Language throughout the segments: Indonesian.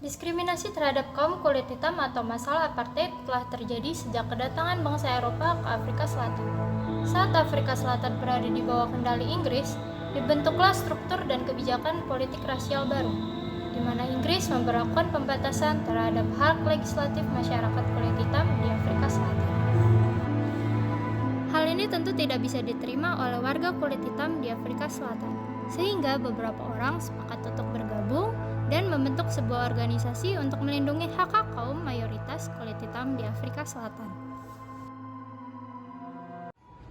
Diskriminasi terhadap kaum kulit hitam atau masalah apartheid telah terjadi sejak kedatangan bangsa Eropa ke Afrika Selatan. Saat Afrika Selatan berada di bawah kendali Inggris, dibentuklah struktur dan kebijakan politik rasial baru, di mana Inggris memberlakukan pembatasan terhadap hak legislatif masyarakat kulit hitam di Afrika Selatan. Hal ini tentu tidak bisa diterima oleh warga kulit hitam di Afrika Selatan, sehingga beberapa orang sepakat untuk bergabung dan membentuk sebuah organisasi untuk melindungi hak-hak kaum mayoritas kulit hitam di Afrika Selatan.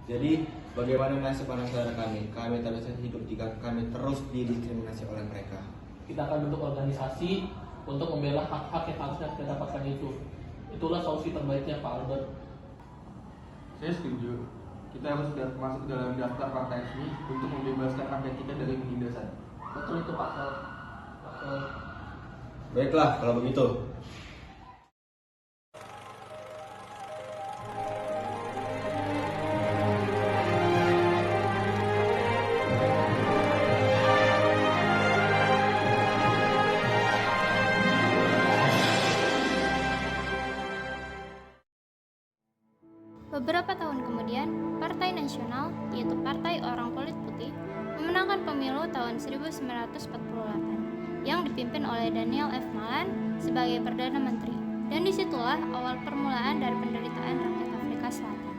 Jadi, bagaimana nasib anak saudara kami? Kami tak bisa hidup jika kami terus didiskriminasi oleh mereka. Kita akan bentuk organisasi untuk membela hak-hak yang harusnya kita dapatkan itu. Itulah solusi terbaiknya, Pak Albert. Saya setuju. Kita harus masuk dalam daftar partai resmi untuk membebaskan rakyat kita dari penindasan. Betul itu, Pak. Baiklah, kalau begitu. Beberapa tahun kemudian, Partai Nasional, yaitu Partai Orang Kulit Putih, memenangkan pemilu tahun 1948 yang dipimpin oleh Daniel F. Malan sebagai Perdana Menteri. Dan disitulah awal permulaan dari penderitaan rakyat Afrika Selatan.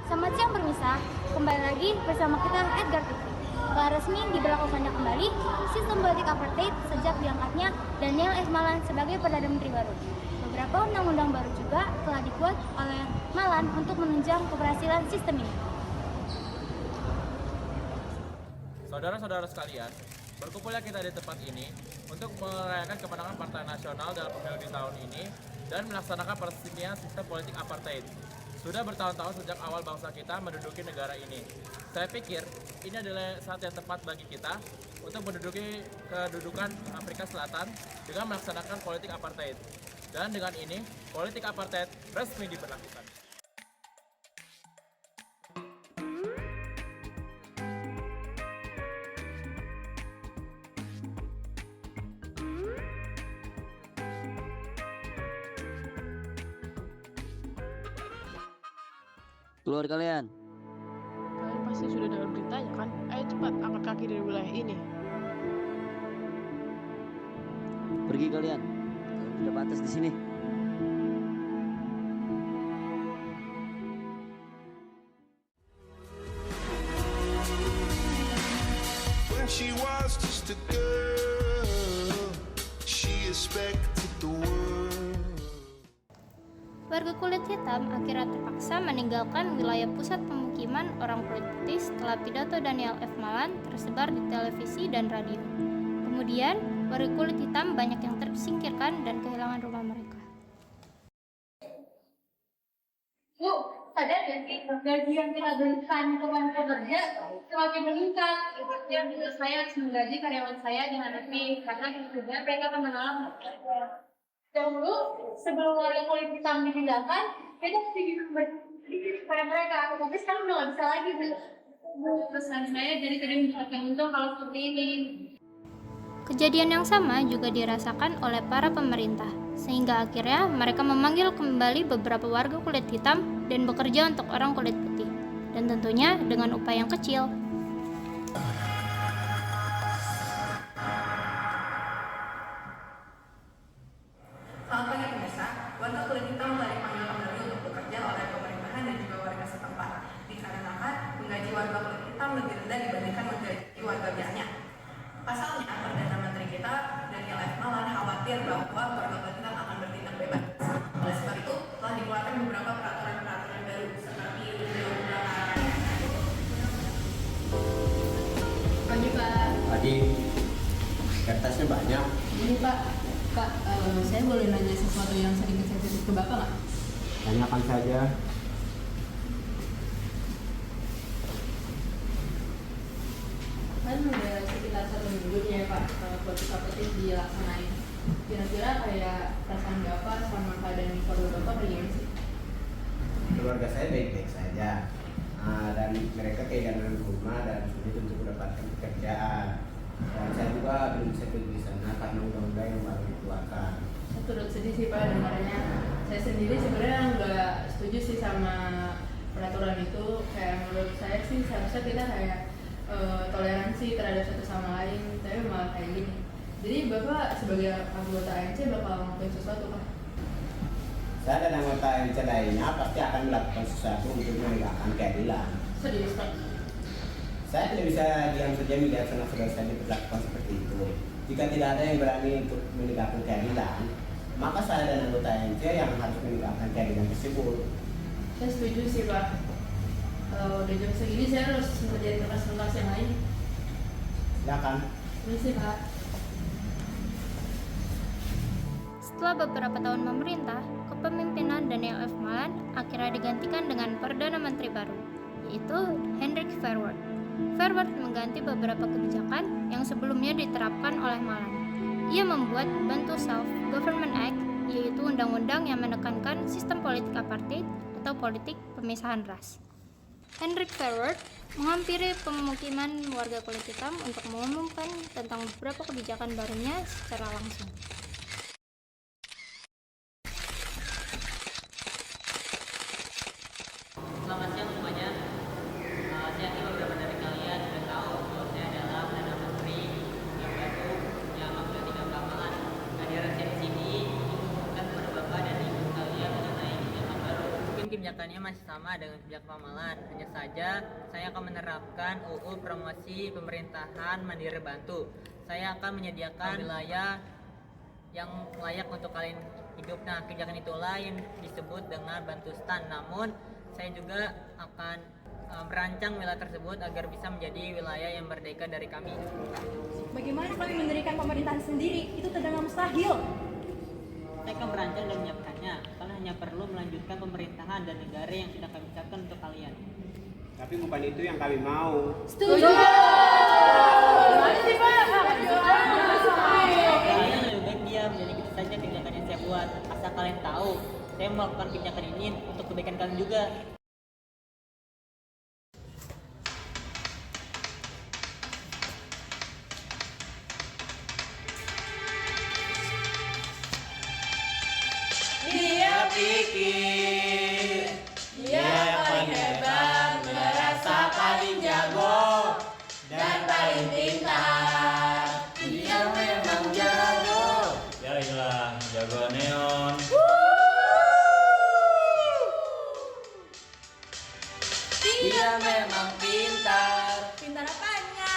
Selamat siang pemirsa, kembali lagi bersama kita Edgar TV. Telah resmi diberlakukannya kembali sistem politik apartheid sejak diangkatnya Daniel F. Malan sebagai Perdana Menteri baru. Beberapa undang-undang baru juga telah dibuat oleh Malan untuk menunjang keberhasilan sistem ini. Saudara-saudara sekalian, berkumpulnya kita di tempat ini untuk merayakan kemenangan Partai Nasional dalam pemilu di tahun ini dan melaksanakan peresmian sistem politik apartheid. Sudah bertahun-tahun sejak awal bangsa kita menduduki negara ini. Saya pikir ini adalah saat yang tepat bagi kita untuk menduduki kedudukan Afrika Selatan dengan melaksanakan politik apartheid. Dan dengan ini, politik apartheid resmi diberlakukan. Keluar kalian. Kalian pasti sudah dengar beritanya kan? Ayo cepat angkat kaki dari wilayah ini. Pergi kalian. Kalian tidak pantas di sini. When she was just a girl, she expected the world. Warga kulit hitam akhirnya terpaksa meninggalkan wilayah pusat pemukiman orang kulit putih setelah pidato Daniel F. Malan tersebar di televisi dan radio. Kemudian, warga kulit hitam banyak yang tersingkirkan dan kehilangan rumah mereka. Bu, sadar gak sih gaji yang kita berikan kepada pekerja semakin meningkat. Yang saya harus menggaji karyawan saya dengan lebih karena kemudian mereka akan menolak. Dahulu, sebelum warga kulit hitam dipindahkan, kita sedikit kepada mereka. Tapi sekarang udah nggak bisa lagi, Bu. Pesan saya jadi tidak mencapai untung kalau seperti ini. Kejadian yang sama juga dirasakan oleh para pemerintah, sehingga akhirnya mereka memanggil kembali beberapa warga kulit hitam dan bekerja untuk orang kulit putih, dan tentunya dengan upah yang kecil. Selamat pagi pemirsa, warga kulit hitam telah dipanggil kembali untuk bekerja oleh pemerintahan dan juga warga setempat. Dikarenakan menggaji warga kulit hitam lebih rendah dibandingkan menggaji warga biasanya. Pasalnya, Perdana Menteri kita Daniel F. Malan khawatir bahwa warga kulit hitam akan bertindak bebas. Oleh sebab itu, telah dikeluarkan beberapa peraturan-peraturan baru seperti undang-undang. Pagi Pak. Pagi. Kertasnya banyak. Ini Pak, saya boleh nanya sesuatu yang sedikit sensitif ke Bapak nggak? Tanyakan saja. Kan udah sekitar 1 minggu nih ya Pak, politik apartheid dilaksanain. Kira-kira kayak perasaan Bapak sama keadaan di keluarga Bapak bagaimana sih? Keluarga saya baik-baik saja. Dan mereka kehilangan rumah dan sulit untuk mendapatkan pekerjaan. Dan saya juga belum settle di sana karena undang-undang yang baru dikeluarkan. Saya turut sedih sih Pak dengarnya. Saya sendiri sebenarnya nggak setuju sih sama peraturan itu. Kayak menurut saya sih seharusnya kita kayak toleransi terhadap satu sama lain, tapi malah kayak gini. Jadi Bapak sebagai anggota ANC bakal ngelakuin sesuatu Pak? Saya dan anggota ANC lainnya pasti akan melakukan sesuatu untuk menegakkan keadilan. Serius Pak? Saya tidak bisa diam saja melihat saudara saya diperlakukan seperti itu. Jika tidak ada yang berani untuk menegakkan keadilan, maka saya dan anggota ANC yang harus menegakkan keadilan tersebut. Saya setuju sih Pak. Kalau udah jam segini saya harus mengerjain tugas-tugas yang lain. Silakan. Permisi Pak. Setelah beberapa tahun memerintah, kepemimpinan Daniel F. Malan akhirnya digantikan dengan Perdana Menteri baru, yaitu Hendrik Verwoerd. Verwoerd mengganti beberapa kebijakan yang sebelumnya diterapkan oleh Malan. Ia membuat Bantu Self-Government Act, yaitu undang-undang yang menekankan sistem politik apartheid atau politik pemisahan ras. Hendrik Verwoerd menghampiri pemukiman warga kulit hitam untuk mengumumkan tentang beberapa kebijakan barunya secara langsung. Selamat siang semuanya. Saya yakin beberapa dari kalian sudah tahu bahwa saya adalah Perdana Menteri yang baru yang sudah 3 belakangan. Kehadiran saya di sini mengumumkan kepada Bapak dan Ibu sekalian mengenai kebijakan baru. Mungkin kebijakannya masih sama dengan kebijakan Malan, hanya saja saya akan menerapkan UU Promosi Pemerintahan Mandiri Bantu. Saya akan menyediakan wilayah yang layak untuk kalian hidup. Nah, kebijakan itulah yang disebut dengan Bantustan. Namun saya juga akan merancang wilayah tersebut agar bisa menjadi wilayah yang merdeka dari kami. Bagaimana kami mendirikan pemerintahan sendiri? Itu terdengar mustahil. Saya akan merancang dan menyiapkannya. Kalian hanya perlu melanjutkan pemerintahan dan negara yang sudah kami siapkan untuk kalian. Tapi bukan itu yang kami mau. Setuju. Kalian lebih baik diam dan ikuti saja kebijakan yang saya buat. Asal kalian tahu, saya melakukan kebijakan ini untuk kebaikan kalian juga. Dia pikir dia yang paling hebat, merasa paling jago dan paling pintar. Dia memang jago. Ya iyalah, jago neon. Dia memang pintar. Pintar apanya?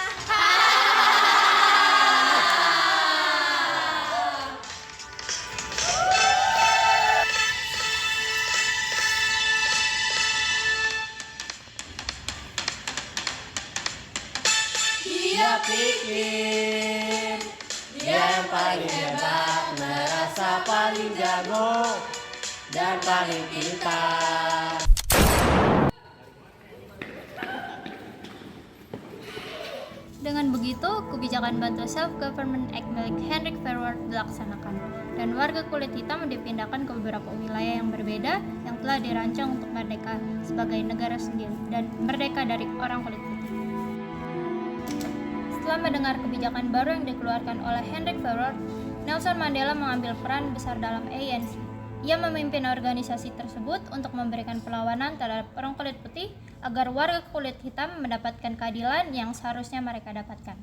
Dia pikir dia yang paling hebat, merasa paling jago dan paling pintar. Dengan begitu, kebijakan Bantu Self-Government Act milik Hendrik Verwoerd dilaksanakan, dan warga kulit hitam dipindahkan ke beberapa wilayah yang berbeda yang telah dirancang untuk merdeka sebagai negara sendiri dan merdeka dari orang kulit putih. Setelah mendengar kebijakan baru yang dikeluarkan oleh Hendrik Verwoerd, Nelson Mandela mengambil peran besar dalam ANC. Ia memimpin organisasi tersebut untuk memberikan perlawanan terhadap orang kulit putih agar warga kulit hitam mendapatkan keadilan yang seharusnya mereka dapatkan.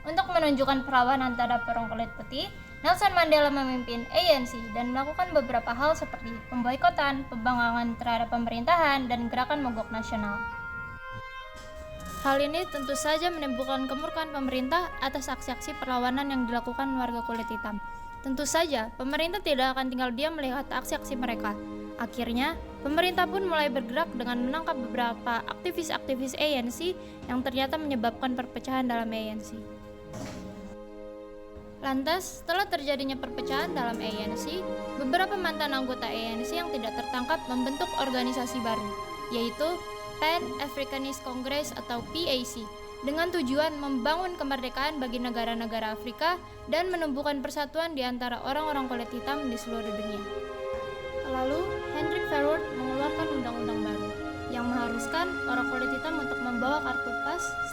Untuk menunjukkan perlawanan terhadap orang kulit putih, Nelson Mandela memimpin ANC dan melakukan beberapa hal seperti pemboikotan, pembangkangan terhadap pemerintahan, dan gerakan mogok nasional. Hal ini tentu saja menimbulkan kemurkaan pemerintah atas aksi-aksi perlawanan yang dilakukan warga kulit hitam. Tentu saja, pemerintah tidak akan tinggal diam melihat aksi-aksi mereka. Akhirnya, pemerintah pun mulai bergerak dengan menangkap beberapa aktivis-aktivis ANC yang ternyata menyebabkan perpecahan dalam ANC. Lantas, setelah terjadinya perpecahan dalam ANC, beberapa mantan anggota ANC yang tidak tertangkap membentuk organisasi baru, yaitu Pan-Africanist Congress atau PAC, dengan tujuan membangun kemerdekaan bagi negara-negara Afrika dan menumbuhkan persatuan di antara orang-orang kulit hitam di seluruh dunia. Lalu, Hendrik Verwoerd mengeluarkan undang-undang baru yang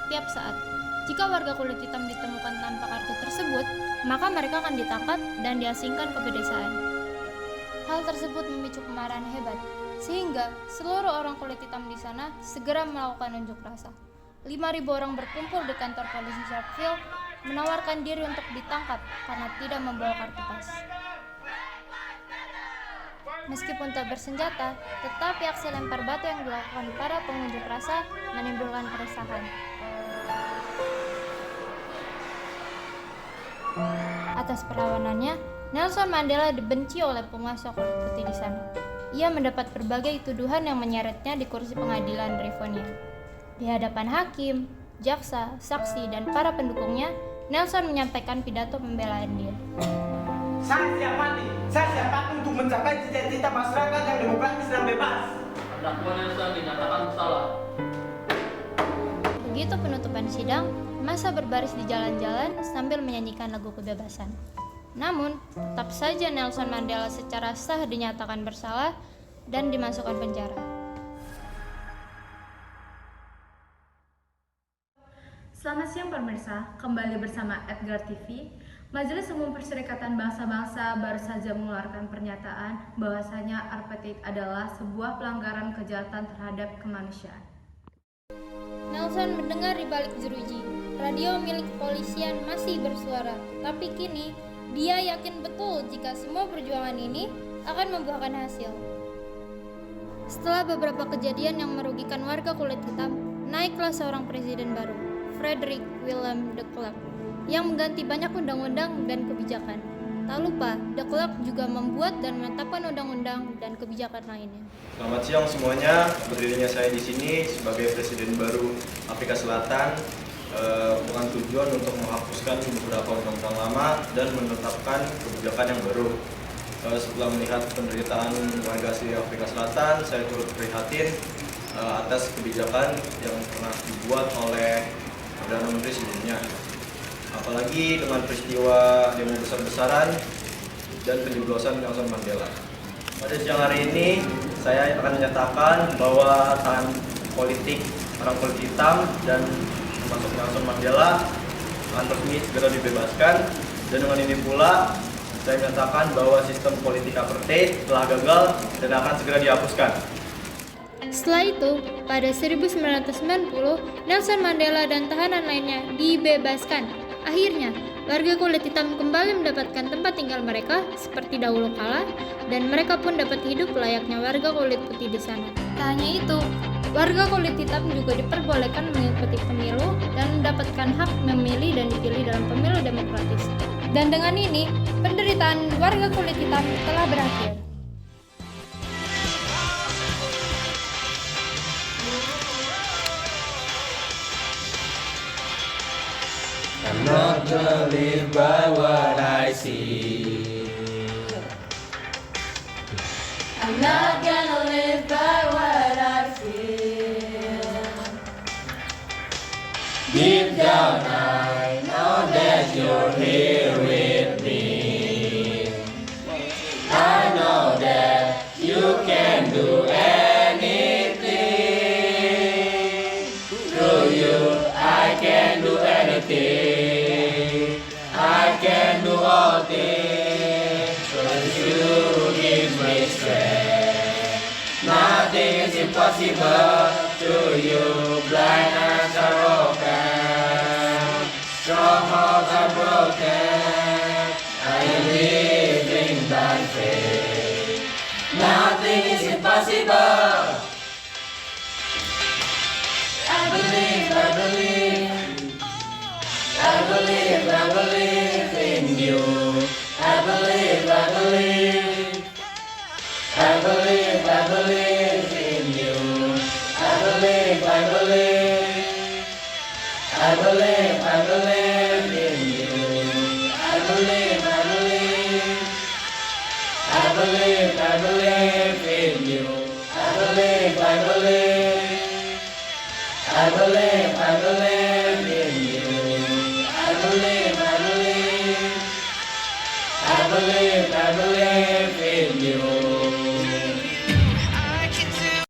setiap saat. Jika warga kulit hitam ditemukan tanpa kartu tersebut, maka mereka akan ditangkap dan diasingkan ke pedesaan. Hal tersebut memicu kemarahan hebat, sehingga seluruh orang kulit hitam di sana segera melakukan unjuk rasa. 5.000 orang berkumpul di kantor polisi Sharpeville, menawarkan diri untuk ditangkap karena tidak membawa kartu pas. Meskipun tak bersenjata, tetapi aksi lempar batu yang dilakukan para pengunjuk rasa menimbulkan keresahan. Atas perlawanannya, Nelson Mandela dibenci oleh penguasa kulit putih di sana. Ia mendapat berbagai tuduhan yang menyeretnya di kursi pengadilan Rivonia. Di hadapan hakim, jaksa, saksi, dan para pendukungnya, Nelson menyampaikan pidato pembelaan dia. Saya siap mati, saya siap mati untuk mencapai cita-cita masyarakat yang demokratis dan bebas. Terdakwa Nelson dinyatakan bersalah. Begitu penutupan sidang, massa berbaris di jalan-jalan sambil menyanyikan lagu kebebasan. Namun, tetap saja Nelson Mandela secara sah dinyatakan bersalah dan dimasukkan penjara. Selamat siang pemirsa, kembali bersama Edgar TV. Majelis Umum Perserikatan Bangsa-Bangsa baru saja mengeluarkan pernyataan bahwasanya apartheid adalah sebuah pelanggaran kejahatan terhadap kemanusiaan. Nelson mendengar di balik jeruji. Radio milik kepolisian masih bersuara, tapi kini dia yakin betul jika semua perjuangan ini akan membuahkan hasil. Setelah beberapa kejadian yang merugikan warga kulit hitam, naiklah seorang presiden baru, Frederick Willem de Klerk, yang mengganti banyak undang-undang dan kebijakan. Tak lupa, de Klerk juga membuat dan menetapkan undang-undang dan kebijakan lainnya. Selamat siang semuanya, berdirinya saya di sini sebagai presiden baru Afrika Selatan dengan tujuan untuk menghapuskan beberapa undang-undang lama dan menetapkan kebijakan yang baru. Setelah melihat penderitaan warga asli Afrika Selatan, saya turut prihatin atas kebijakan yang pernah dibuat oleh Perdana Menteri sebelumnya. Apalagi dengan peristiwa demo besar-besaran dan penyeblosan Nelson Mandela. Pada siang hari ini, saya akan menyatakan bahwa tahanan politik orang kulit hitam dan termasuk Nelson Mandela akan resmi segera dibebaskan. Dan dengan ini pula, saya menyatakan bahwa sistem politik apartheid telah gagal dan akan segera dihapuskan. Setelah itu, pada 1990, Nelson Mandela dan tahanan lainnya dibebaskan. Akhirnya, warga kulit hitam kembali mendapatkan tempat tinggal mereka seperti dahulu kala, dan mereka pun dapat hidup layaknya warga kulit putih di sana. Tak hanya itu, warga kulit hitam juga diperbolehkan mengikuti pemilu dan mendapatkan hak memilih dan dipilih dalam pemilu demokratis. Dan dengan ini, penderitaan warga kulit hitam telah berakhir. I'm not gonna live by what I see. I'm not gonna live by what I feel. Deep down I know that you're here with me. I know that you can do anything. Through you I can do anything. I can do all things, 'cause you give me strength. Nothing is impossible to you. Blind eyes are open, strongholds are broken. I am living by faith. Nothing is impossible. I believe, I believe. I believe, I believe in you. I believe, I believe. I believe, I believe in you. I believe, I believe. I believe, I believe in you. I believe, I believe. I believe, I believe in you. I believe, I believe. I believe, I believe in you. I believe, I believe. I believe, I believe in you.